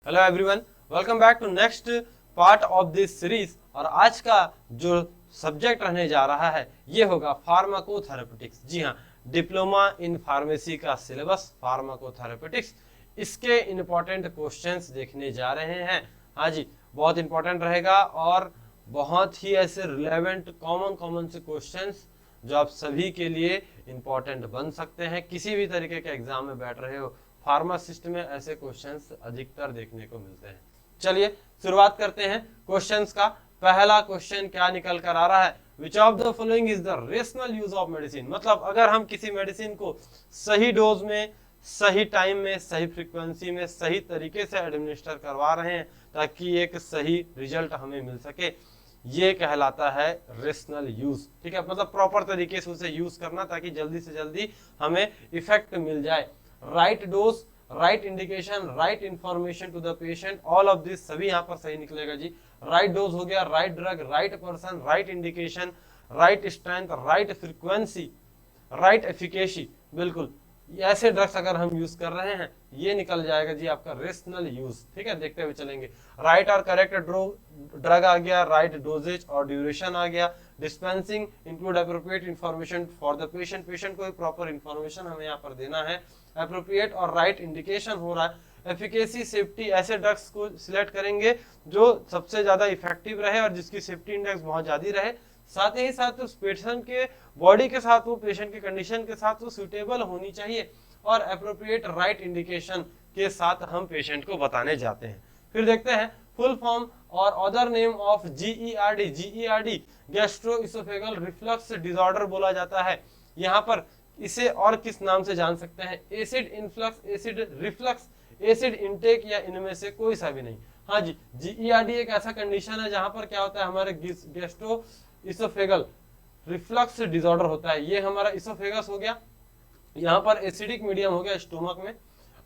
Hello everyone, welcome back to next part of this series. और आज का जो सब्जेक्ट रहने जा रहा है ये होगा फार्माकोथेरेपेटिक्स। जी हाँ, डिप्लोमा इन फार्मेसी का सिलेबस फार्माकोथेरेपेटिक्स, इसके इंपॉर्टेंट क्वेश्चंस देखने जा रहे हैं। हाँ जी, बहुत इंपॉर्टेंट रहेगा और बहुत ही ऐसे रिलेवेंट कॉमन से क्वेश्चंस जो आप सभी के लिए इंपॉर्टेंट बन सकते हैं। किसी भी तरीके के एग्जाम में बैठ रहे हो, फार्मासिस्ट में ऐसे क्वेश्चंस अधिकतर देखने को मिलते हैं। चलिए शुरुआत करते हैं क्वेश्चंस का। पहला क्वेश्चन क्या निकल कर आ रहा है, विच of the following is the rational use of medicine. मतलब अगर हम किसी मेडिसिन को सही डोज में, सही टाइम में, सही फ्रीक्वेंसी में, सही तरीके से एडमिनिस्टर करवा रहे हैं ताकि एक सही रिजल्ट हमें मिल सके, ये कहलाता है रेशनल यूज। ठीक है, मतलब प्रॉपर तरीके से उसे यूज करना ताकि जल्दी से जल्दी हमें इफेक्ट मिल जाए। Right dose, right indication, right information to the patient, all of this सभी यहाँ पर सही निकलेगा जी। राइट डोज हो गया, right drug, right person, right indication, right strength, right frequency, right efficacy. बिल्कुल ऐसे ड्रग्स अगर हम यूज कर रहे हैं ये निकल जाएगा जी आपका रेशनल यूज। ठीक है, देखते हुए चलेंगे। राइट और करेक्ट ड्रग आ गया, राइट डोजेज और ड्यूरेशन आ गया। Dispensing include appropriate information for the patient, patient को प्रॉपर इंफॉर्मेशन हमें यहाँ पर देना है। एप्रोप्रिएट और राइट इंडिकेशन हो रहा है। एफिकेसी, सेफ्टी, ऐसे ड्रग्स को सिलेक्ट करेंगे जो सबसे ज्यादा इफेक्टिव रहे और जिसकी सेफ्टी इंडेक्स बहुत ज्यादा रहे, साथ ही साथ उस पेशेंट के बॉडी के साथ, वो पेशेंट के कंडीशन के साथ वो सुटेबल होनी चाहिए। और एप्रोप्रिएट राइट इंडिकेशन के साथ हम पेशेंट को बताने जाते हैं। फिर देखते हैं फुल फॉर्म और other name of GERD। GERD gastroesophageal reflux disorder बोला जाता है। यहाँ पर इसे और किस नाम से जान सकते हैं, acid influx, acid reflux, acid intake, या इनमें से कोई सा भी नहीं। हाँ जी, GERD एक ऐसा कंडीशन है जहां पर क्या होता है, हमारे गैस्ट्रो इसोफेगल रिफ्लक्स डिसऑर्डर होता है। ये हमारा इसोफेगस हो गया, यहाँ पर एसिडिक मीडियम हो गया स्टोमक में।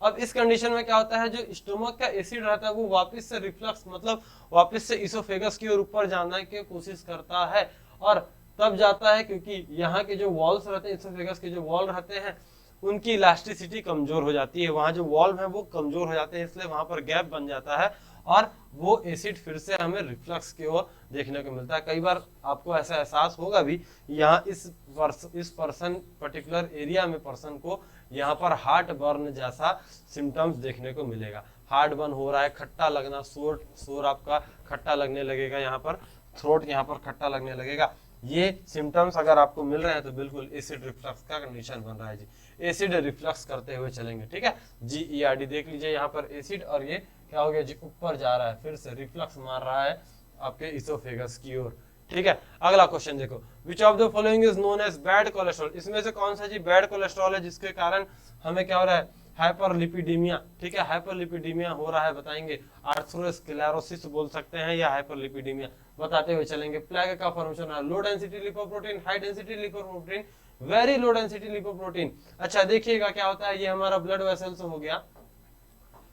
अब इस कंडीशन में क्या होता है, जो स्टोमक का एसिड रहता है वो वापस से रिफ्लक्स, मतलब वापस से इसोफेगस की ओर ऊपर जाने की कोशिश करता है और तब जाता है, क्योंकि यहाँ के जो वॉल्स रहते हैं, इसोफेगस के जो वॉल रहते हैं उनकी इलास्टिसिटी कमजोर हो जाती है, वहाँ जो वॉल्व है वो कमजोर हो जाते हैं, इसलिए वहां पर गैप बन जाता है और वो एसिड फिर से हमें रिफ्लक्स की ओर देखने को मिलता है। कई बार आपको ऐसा एहसास होगा भी, यहाँ इस पर्सन पर्टिकुलर एरिया में पर्सन को यहाँ पर हार्ट बर्न जैसा सिम्टम्स देखने को मिलेगा। हार्ट बर्न हो रहा है, खट्टा लगना, शोर आपका खट्टा लगने लगेगा, यहाँ पर थ्रोट यहाँ पर खट्टा लगने लगेगा। ये सिम्टम्स अगर आपको मिल रहे हैं तो बिल्कुल एसिड रिफ्लक्स का कंडीशन बन रहा है जी। एसिड रिफ्लक्स करते हुए चलेंगे। ठीक है, GERD देख लीजिए, यहाँ पर एसिड और ये क्या हो गया जी, ऊपर जा रहा है, फिर से रिफ्लक्स मार रहा है आपके इसोफेगस की ओर। ठीक है, अगला क्वेश्चन देखो, which of the following is known as bad cholesterol. इसमें से कौन सा जी बैड कोलेस्ट्रॉल है जिसके कारण हमें क्या हो रहा है, हाइपरलिपिडीमिया। ठीक है, हाइपरलिपिडीमिया हो रहा है, बताएंगे। आर्थरोस्क्लेरोसिस बोल सकते हैं या हाइपरलिपिडीमिया, बताते हुए चलेंगे। प्लेग का फॉर्मेशन है, low density lipoprotein, high density lipoprotein, very low density lipoprotein. अच्छा देखिएगा क्या होता है, ये हमारा ब्लड वेसल्स हो गया,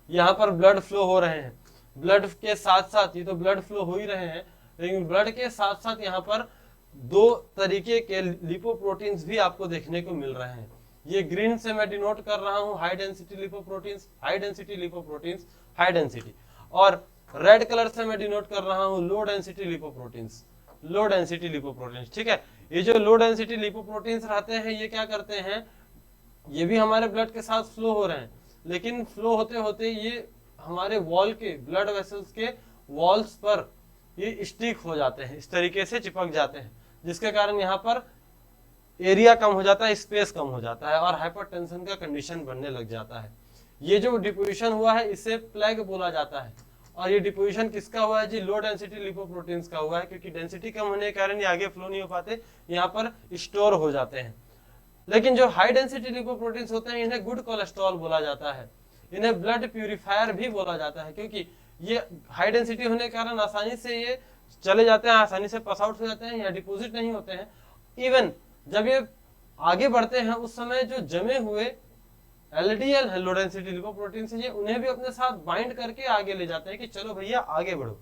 यहाँ पर ब्लड फ्लो हो रहे हैं, ब्लड के साथ साथ, ये तो ब्लड फ्लो हो ही रहे हैं, लेकिन ब्लड के साथ साथ यहाँ पर दो तरीके के लिपोप्रोटीन्स भी आपको देखने को मिल रहे हैं। ये ग्रीन से मैं डिनोट कर रहा हूँ high density lipoproteins, high density lipoproteins, high density, और रेड कलर से मैं डिनोट कर रहा हूँ low density lipoproteins, low density lipoproteins. ठीक है, ये जो लो डेंसिटी लिपोप्रोटीन्स रहते हैं ये क्या करते हैं, ये भी हमारे ब्लड के साथ फ्लो हो रहे हैं, लेकिन फ्लो होते होते ये हमारे वॉल के, ब्लड वेसल्स के वॉल्स पर ये स्टिक हो जाते हैं, इस तरीके से चिपक जाते हैं, जिसके कारण यहाँ पर एरिया कम हो जाता है, स्पेस कम हो जाता है और हाइपरटेंशन का कंडीशन बनने लग जाता है। ये जो डिपोजिशन हुआ है इसे प्लेग बोला जाता है। और ये डिपोजिशन किसका हुआ है जी, लो डेंसिटी लिपोप्रोटीन्स का हुआ है, क्योंकि डेंसिटी कम होने के कारण ये आगे फ्लो नहीं हो पाते, यहाँ पर स्टोर हो जाते हैं। लेकिन जो हाई डेंसिटी लिपोप्रोटीन्स होते हैं इन्हें गुड कोलेस्ट्रॉल बोला जाता है, इन्हें ब्लड प्यूरिफायर भी बोला जाता है, क्योंकि ये हाई डेंसिटी होने के कारण आसानी से ये चले जाते हैं, आसानी से पास आउट हो जाते हैं या डिपोजिट नहीं होते हैं। इवन जब ये आगे बढ़ते हैं उस समय जो जमे हुए LDL है, लो डेंसिटी लिपोप्रोटीन से, ये उन्हें भी अपने साथ बाइंड करके आगे ले जाते हैं कि चलो भैया आगे बढ़ो।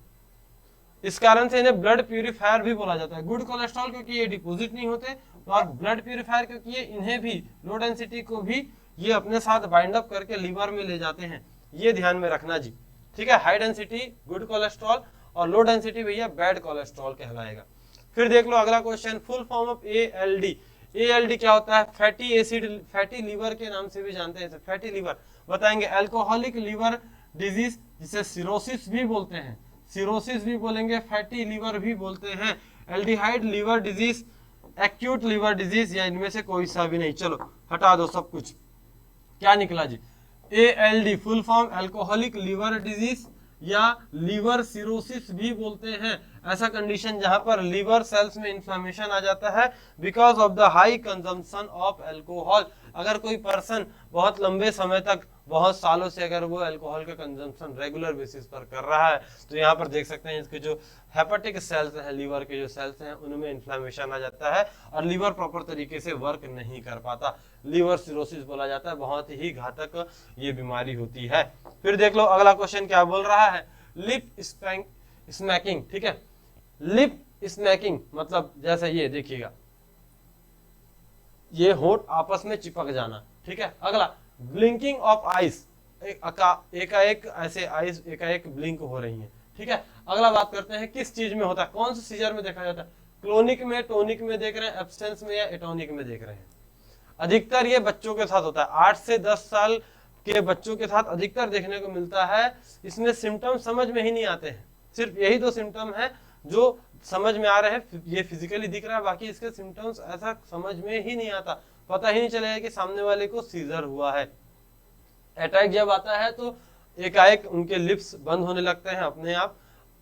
इस कारण से इन्हें ब्लड प्यूरिफायर भी बोला जाता है। गुड कोलेस्ट्रॉल क्योंकि ये डिपोजिट नहीं होते, और ब्लड प्यूरिफायर क्योंकि ये इन्हें भी, लो डेंसिटी को भी ये अपने साथ बाइंड अप करके लीवर में ले जाते हैं। ये ध्यान में रखना जी। ठीक है। हाई डेंसिटी गुड कोलेस्ट्रॉल और लो डेंसिटी भैया बैड कोलेस्ट्रॉल कहलाएगा। फिर देख लो अगला question, full form of ALD। ALD क्या होता है? फैटी एसिड, फैटी लीवर के नाम से भी जानते हैं, फैटी लीवर बताएंगे। अल्कोहलिक लीवर डिजीज जिसे सिरोसिस भी बोलते हैं, सिरोसिस भी बोलेंगे, फैटी लीवर भी बोलते हैं। Aldehyde liver disease, acute liver disease, या इनमें से कोई सा भी नहीं। चलो हटा दो सब कुछ। क्या निकला जी? ALD full form alcoholic liver disease या लीवर सिरोसिस भी बोलते हैं। ऐसा कंडीशन जहां पर लीवर सेल्स में इंफ्लेमेशन आ जाता है because of the high consumption of alcohol. अगर कोई पर्सन बहुत लंबे समय तक, बहुत सालों से अगर वो अल्कोहल का कंजम्पशन रेगुलर बेसिस पर कर रहा है, तो यहाँ पर देख सकते हैं इसके जो हेपेटिक सेल्स हैं, लीवर के जो सेल्स हैं, उनमें इन्फ्लेमेशन आ जाता है और लीवर प्रॉपर तरीके से वर्क नहीं कर पाता। लीवर सिरोसिस बोला जाता है, बहुत ही घातक ये बीमारी होती है। फिर देख लो अगला क्वेश्चन क्या बोल रहा है, लिप स्मैकिंग। ठीक है, लिप स्मैकिंग मतलब जैसे ये देखिएगा, ये होंठ आपस में चिपक जाना। ठीक है। अगला ब्लिंकिंग ऑफ आइस, एकाएक ऐसे आइस एकाएक ब्लिंक हो रही है। ठीक है। अगला बात करते हैं किस चीज में होता है, कौन से सीजर में देखा जाता है? क्लोनिक में, टोनिक में देख रहे हैं, एब्सेंस में या एटोनिक में देख रहे हैं? अधिकतर ये बच्चों के साथ होता है, 8 से 10 साल के बच्चों के साथ अधिकतर देखने को मिलता है। इसमें सिम्टम समझ में ही नहीं आते हैं, सिर्फ यही 2 सिम्टम है जो समझ में आ रहे हैं, ये फिजिकली दिख रहा है, बाकी इसके सिम्टम्स ऐसा समझ में ही नहीं आता, पता ही नहीं चलेगा कि सामने वाले को सीजर हुआ है। अटैक जब आता है तो एकाएक उनके लिप्स बंद होने लगते हैं, अपने आप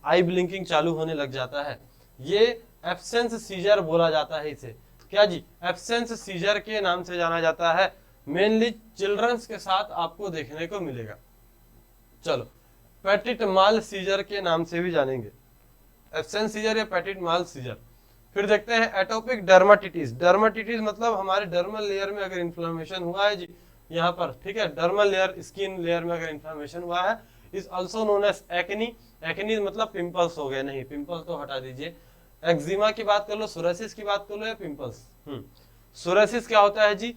आई ब्लिंकिंग चालू होने लग जाता है। ये एब्सेंस सीजर बोला जाता है इसे। क्या जी? एब्सेंस सीजर के नाम से जाना जाता है। मेनली चिल्ड्रंस के साथ आपको देखने को मिलेगा। चलो पेटिट माल सीजर के नाम से भी जानेंगे, एब्सेंस सीजर या पेटिट माल सीजर। फिर देखते हैं एटोपिक डर्माटिटिस। डर्माटिटिस मतलब हमारे डर्मल लेयर में अगर इन्फ्लेमेशन हुआ है जी, यहाँ पर, ठीक है, डर्मल लेयर, स्किन लेयर में अगर इन्फ्लेमेशन हुआ है, is also known as acne. Acne मतलब पिंपल्स हो गए, नहीं पिंपल तो हटा दीजिए। एक्जिमा की बात कर लो, सोरासिस की बात कर लो, या पिंपल्स। सोरासिस क्या होता है जी?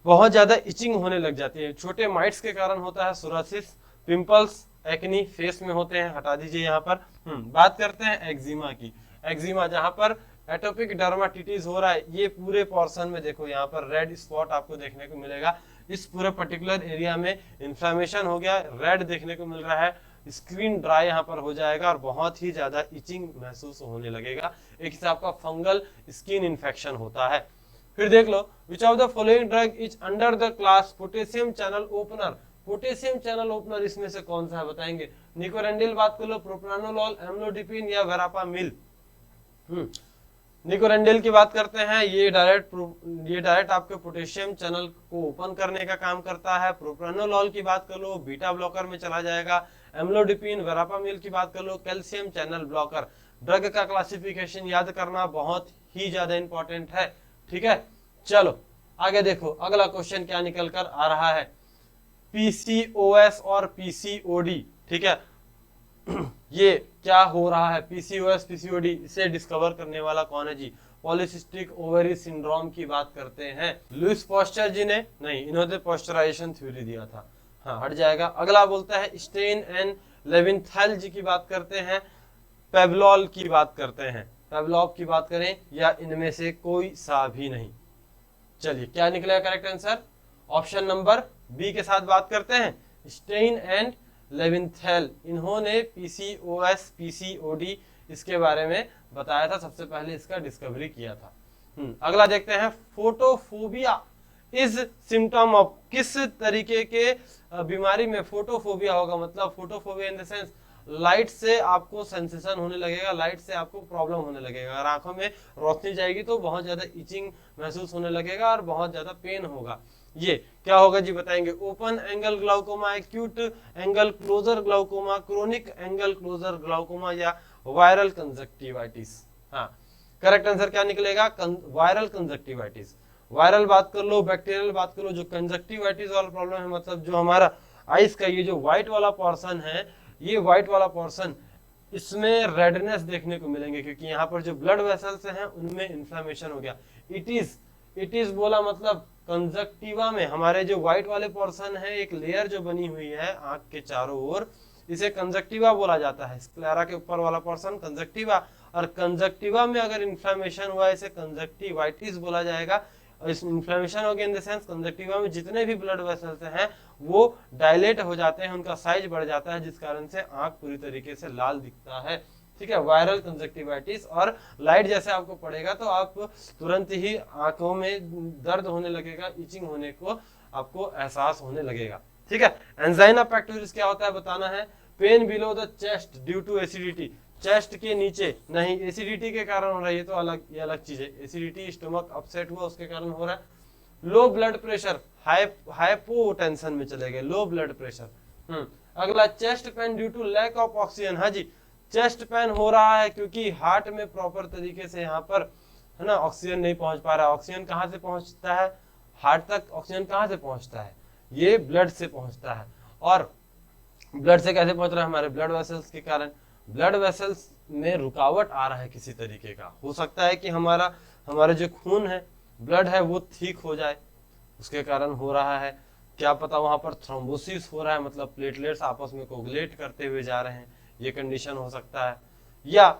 बहुत ज्यादा इचिंग होने लग जाती है, छोटे माइट्स के कारण होता है सोरासिस। पिंपल्स, एक्नी फेस में होते हैं, हटा दीजिए यहाँ पर। बात करते हैं एक्जिमा की। एक्जिमा जहां पर एटोपिक डर्माटिटिस हो रहा है, ये पूरे पोर्शन में देखो यहाँ पर रेड स्पॉट आपको देखने को मिलेगा। इस पूरे पर्टिकुलर एरिया में इन्फ्लेमेशन हो गया, रेड देखने को मिल रहा है, स्क्रीन ड्राई यहाँ पर हो जाएगा और बहुत ही ज्यादा इचिंग महसूस होने लगेगा। एक हिसाब का फंगल स्किन इन्फेक्शन होता है। फिर देख लो, which of the following drug is under the class potassium channel opener. Potassium channel opener इसमें से कौन सा है बताएंगे? निकोरेंडिल बात कर लो, प्रोप्रानोलॉल, एम्लोडिपिन या वेरापामिल। निकोरेंडिल की बात करते हैं, ये डायरेक्ट आपके पोटेशियम चैनल को ओपन करने का काम करता है। प्रोप्रानोलॉल की बात कर लो, बीटा ब्लॉकर में चला जाएगा। एम्लोडिपिन, वेरापामिल की बात कर लो, कैल्शियम चैनल ब्लॉकर। ड्रग का क्लासिफिकेशन याद करना बहुत ही ज्यादा इंपॉर्टेंट है। ठीक है, चलो आगे देखो अगला क्वेश्चन क्या निकल कर आ रहा है, PCOS और PCOD। ठीक है, ये क्या हो रहा है? PCOS PCOD, इसे डिस्कवर करने वाला कौन है जी? पॉलीसिस्टिक ओवरी सिंड्रोम की बात करते हैं। लुइस पॉस्चर जी ने नहीं, इन्होंने पॉस्चराइजेशन थ्योरी दिया था। हाँ, हट जाएगा। अगला बोलता है स्टेन एंड लेविनथाल जी की बात करते हैं, पेवलॉल की बात करते हैं। पेवलॉव की बात करें या इनमें से कोई सा भी नहीं। चलिए क्या निकलेगा correct answer? Option number B के साथ बात करते हैं, स्टेन एंड लेविनथेल। इन्होंने PCOS PCOD इसके बारे में बताया था, सबसे पहले इसका डिस्कवरी किया था। अगला देखते हैं, फोटोफोबिया इज सिम्टम ऑफ। किस तरीके के बीमारी में फोटोफोबिया होगा? मतलब photophobia in the sense light से आपको सेंसेशन होने लगेगा, लाइट से आपको प्रॉब्लम होने लगेगा। अगर आंखों में रोशनी जाएगी तो बहुत ज्यादा इचिंग महसूस होने लगेगा और बहुत ज्यादा पेन होगा। ये क्या होगा जी बताएंगे? Open angle glaucoma, acute angle closure glaucoma, chronic angle closure glaucoma या वायरल कंजक्टिवाइटिस। हाँ, करेक्ट आंसर क्या निकलेगा? Viral conjunctivitis. वायरल बात कर लो, बैक्टीरियल बात कर लो, जो कंजक्टिवाइटिस वाला प्रॉब्लम है, मतलब जो हमारा आइस का ये जो व्हाइट वाला पोर्शन है, ये व्हाइट वाला पोर्शन, इसमें रेडनेस देखने को मिलेंगे क्योंकि यहाँ पर जो ब्लड वेसल्स हैं उनमें इन्फ्लेमेशन हो गया। इट इज बोला मतलब कंजक्टिवा में हमारे जो व्हाइट वाले पोर्शन है, एक लेयर जो बनी हुई है आंख के चारों ओर, इसे कंजक्टिवा बोला जाता है। स्क्लेरा के ऊपर वाला पोर्शन कंजक्टिवा, और कंजक्टिवा में अगर इन्फ्लेमेशन हुआ इसे कंजक्टिवाइटिस बोला जाएगा। और इस इन्फ्लेमेशन हो गया इन द सेंस कंजक्टिवा में जितने भी ब्लड वेसल्स हैं वो डायलेट हो जाते हैं, उनका साइज बढ़ जाता है, जिस कारण से आंख पूरी तरीके से लाल दिखता है। ठीक है, वायरल कंजक्टिवाइटिस, और लाइट जैसे आपको पड़ेगा तो आप तुरंत ही आंखों में दर्द होने लगेगा, इचिंग होने को आपको एहसास होने लगेगा। ठीक है, एंजाइना पेक्टोरिस क्या होता है बताना है। Pain below the chest due to acidity, chest के नीचे नहीं, एसिडिटी के कारण हो रहा है, ये तो ये अलग चीज है। एसिडिटी, स्टमक अपसेट हुआ उसके कारण हो रहा है। लो ब्लड प्रेशर, हाइपोटेंशन में चले गए, लो ब्लड प्रेशर। अगला chest pain due to lack of oxygen. हाँ जी, चेस्ट पेन हो रहा है क्योंकि हार्ट में प्रॉपर तरीके से यहाँ पर है ना ऑक्सीजन नहीं पहुंच पा रहा। ऑक्सीजन कहाँ से पहुंचता है हार्ट तक? ऑक्सीजन कहाँ से पहुंचता है? ये ब्लड से पहुंचता है। और ब्लड से कैसे पहुंच रहा है? हमारे ब्लड वेसल्स के कारण। ब्लड वेसल्स में रुकावट आ रहा है किसी तरीके का, हो सकता है कि हमारा जो खून है, ब्लड है, वो ठीक हो जाए, उसके कारण हो रहा है। क्या पता वहां पर थ्रोम्बोसिस हो रहा है, मतलब प्लेटलेट्स आपस में कोगुलेट करते हुए जा रहे हैं, ये कंडीशन हो सकता है। या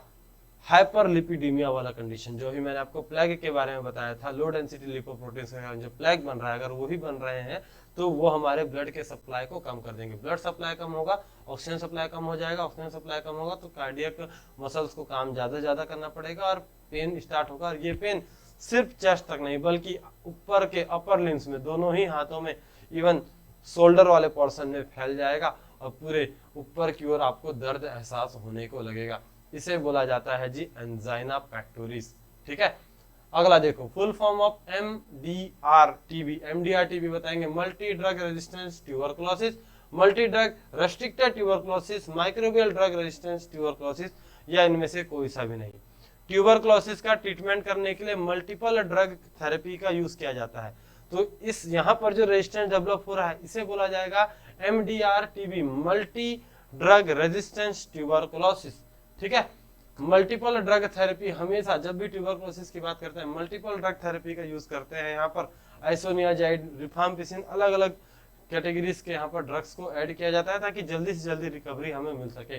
हाइपरलिपिडीमिया वाला कंडीशन, जो भी मैंने आपको प्लेग के बारे में बताया था, लो डेंसिटी लिपोप्रोटीन के कारण जो प्लेग बन रहा है, अगर वो ही बन रहे हैं तो वो हमारे ब्लड के सप्लाई को कम कर देंगे। ब्लड सप्लाई कम होगा, ऑक्सीजन सप्लाई कम हो जाएगा, ऑक्सीजन सप्लाई कम होगा तो कार्डियक मसल्स को काम ज्यादा करना पड़ेगा और पेन स्टार्ट होगा। और ये पेन सिर्फ चेस्ट तक नहीं बल्कि ऊपर के अपर लिम्स में, दोनों ही हाथों में, इवन शोल्डर वाले पोर्शन में फैल जाएगा और पूरे ऊपर की ओर आपको दर्द एहसास होने को लगेगा। इसे बोला जाता है जी एंजाइना पेक्टोरिस। ठीक है, अगला देखो, full form of MDR-TB। MDR-TB बताएंगे, multi drug resistance tuberculosis, multi drug restricted tuberculosis, microbial drug resistance tuberculosis, या इनमें से कोई सा भी नहीं। ट्यूबरकुलोसिस का ट्रीटमेंट करने के लिए मल्टीपल ड्रग थेरेपी का यूज किया जाता है। तो इस यहाँ पर जो रेजिस्टेंस डेवलप हो रहा है इसे बोला जाएगा MDR-TB, multi drug resistance tuberculosis. ठीक है, मल्टीपल ड्रग थेरेपी, हमेशा जब भी ट्यूबरकुलोसिस की बात करते हैं मल्टीपल ड्रग थेरेपी का यूज करते हैं। यहाँ पर आइसोनियाजाइड, रिफाम्पिसिन, अलग अलग कैटेगरीज के यहाँ पर ड्रग्स को ऐड किया जाता है ताकि जल्दी से जल्दी रिकवरी हमें मिल सके।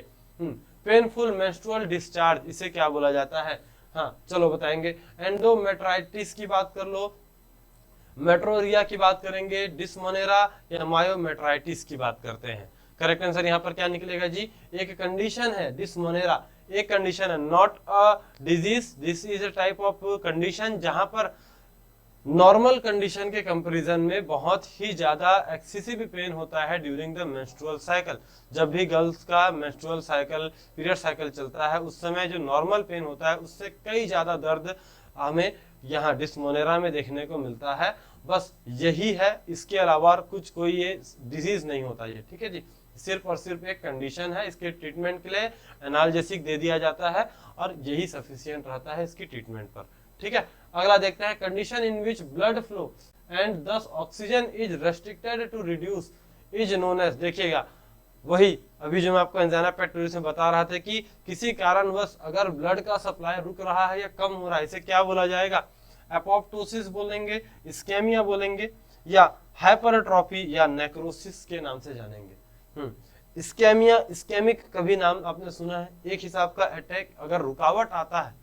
पेनफुल मेंस्ट्रुअल डिस्चार्ज, इसे क्या बोला जाता है? हाँ चलो बताएंगे। एंडोमेट्राइटिस की बात कर लो, मेट्रोरिया की बात करेंगे, डिस्मोनेरा या मायोमेट्राइटिस की बात करते हैं। करेक्ट आंसर यहाँ पर क्या निकलेगा जी? एक कंडीशन है डिस्मोनेरा, एक कंडीशन है, not a disease. This is a type of condition जहां पर नॉर्मल कंडीशन के कंपैरिजन में बहुत ही ज्यादा एक्सेसिव पेन होता है ड्यूरिंग द मेंस्ट्रुअल साइकिल। जब भी गर्ल्स का मेंस्ट्रुअल साइकिल, पीरियड साइकिल चलता है, उस समय जो नॉर्मल पेन होता है उससे कई ज्यादा दर्द हमें यहाँ डिस्मोनेरा में देखने को मिलता है। बस यही है, इसके अलावा कुछ कोई ये डिजीज नहीं होता ये। ठीक है जी, सिर्फ और सिर्फ एक कंडीशन है। इसके ट्रीटमेंट के लिए एनाल्जेसिक दे दिया जाता है और यही सफिशिएंट रहता है इसकी ट्रीटमेंट पर। ठीक है, अगला देखते हैं, condition in which blood flow and thus oxygen is restricted to reduce is known as. देखिएगा वही अभी जो मैं आपको एंजाइना पेक्टोरिस में बता रहा था कि किसी कारणवश अगर ब्लड का सप्लाई रुक रहा है या कम हो रहा है, इसे क्या बोला जाएगा? एपोप्टोसिस बोलेंगे, इस्केमिया बोलेंगे, या हाइपरट्रॉफी या नेक्रोसिस के नाम से जानेंगे। इस्केमिया, इस्केमिक कभी नाम आपने सुना है? एक हिसाब का अटैक, अगर रुकावट आता है,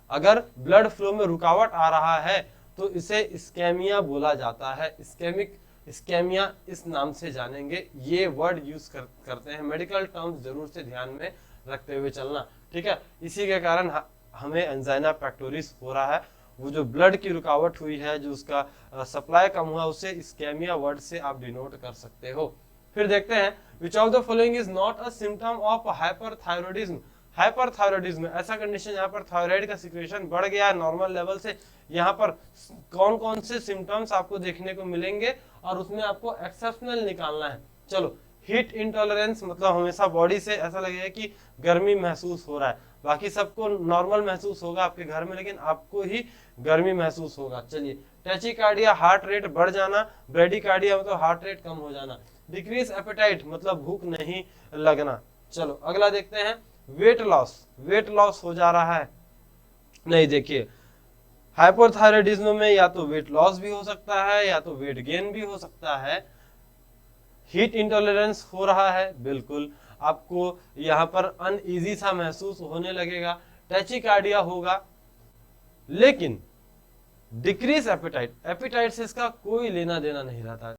अगर ब्लड फ्लो में रुकावट आ रहा है तो इसे इस्केमिया बोला जाता है। इस्केमिक, इस्केमिया इस नाम से जानेंगे। ये वर्ड यूज करते हैं, मेडिकल टर्म्स जरूर से ध्यान में रखते हुए चलना। ठीक है, इसी के कारण हमें एंजाइना पेक्टोरिस हो रहा है। वो जो ब्लड की रुकावट हुई है, जो उसका सप्लाई कम हुआ, उसे इस्केमिया वर्ड से आप डिनोट कर सकते हो। फिर देखते हैं, विच of the following is not a symptom of hyperthyroidism. Hyperthyroidism ऐसा कंडीशन जहां पर थायराइड का सिक्रेशन बढ़ गया है नॉर्मल लेवल से। यहाँ पर कौन कौन से सिम्टम्स आपको देखने को मिलेंगे और उसमें आपको एक्सेप्शनल निकालना है। चलो, हीट इंटॉलरेंस, मतलब हमेशा बॉडी से ऐसा लगेगा कि गर्मी महसूस हो रहा है, बाकी सबको नॉर्मल महसूस होगा आपके घर में, लेकिन आपको ही गर्मी महसूस होगा। चलिए, टैचिकार्डिया, हार्ट रेट बढ़ जाना, ब्रेडिकार्डिया मतलब हार्ट रेट कम हो जाना, डिक्रीज एपेटाइट मतलब भूख नहीं लगना। चलो अगला देखते हैं, वेट लॉस, वेट लॉस हो जा रहा है नहीं। देखिए, हाइपोथायराइडिज्म में या तो वेट लॉस भी हो सकता है या तो वेट गेन भी हो सकता है। हीट इंटॉलरेंस हो रहा है, बिल्कुल। आपको यहाँ पर अनईजी सा महसूस होने लगेगा, टैचिकार्डिया होगा, लेकिन डिक्रीज एपेटाइट, एपेटाइट से इसका कोई लेना देना नहीं रहता।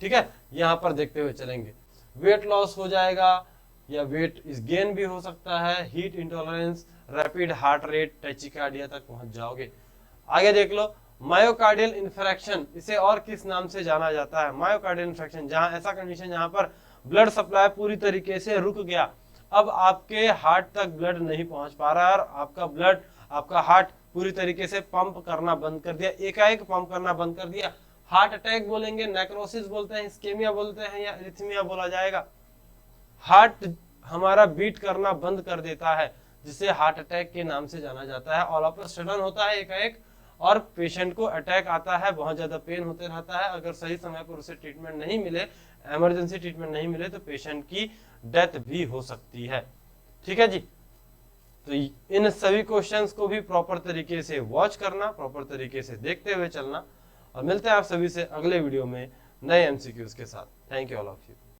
ठीक है, यहां पर देखते हुए चलेंगे। वेट लॉस हो जाएगा या वेट गेन भी हो सकता है, heat intolerance, rapid heart rate, tachycardia तक पहुंच जाओगे। आगे देख लो, मायोकार्डियल इंफ्रैक्शन, इसे और किस नाम से जाना जाता है? मायोकार्डियल इंफ्रैक्शन, जहां ऐसा कंडीशन जहां पर ब्लड सप्लाई पूरी तरीके से रुक गया, अब आपके हार्ट तक ब्लड नहीं पहुंच पा रहा है और आपका हार्ट पूरी तरीके से पंप करना बंद कर दिया, एकाएक पंप करना बंद कर दिया। हार्ट अटैक बोलेंगे, नेक्रोसिस बोलते हैं, इस्केमिया बोलते हैं या एरिथमिया बोला जाएगा। हार्ट हमारा बीट करना बंद कर देता है, जिसे हार्ट अटैक के नाम से जाना जाता है। ऑल ऑफ अ सडन होता है एकाएक, और पेशेंट को अटैक आता है, बहुत ज्यादा पेन होते रहता है। अगर सही समय पर उसे ट्रीटमेंट नहीं मिले, इमरजेंसी ट्रीटमेंट नहीं मिले, तो पेशेंट की डेथ भी हो सकती है। ठीक है जी, तो इन सभी क्वेश्चंस को भी प्रॉपर तरीके से वॉच करना, प्रॉपर तरीके से देखते हुए चलना, और मिलते हैं आप सभी से अगले वीडियो में नए एमसीक्यूज के साथ। Thank you all of you.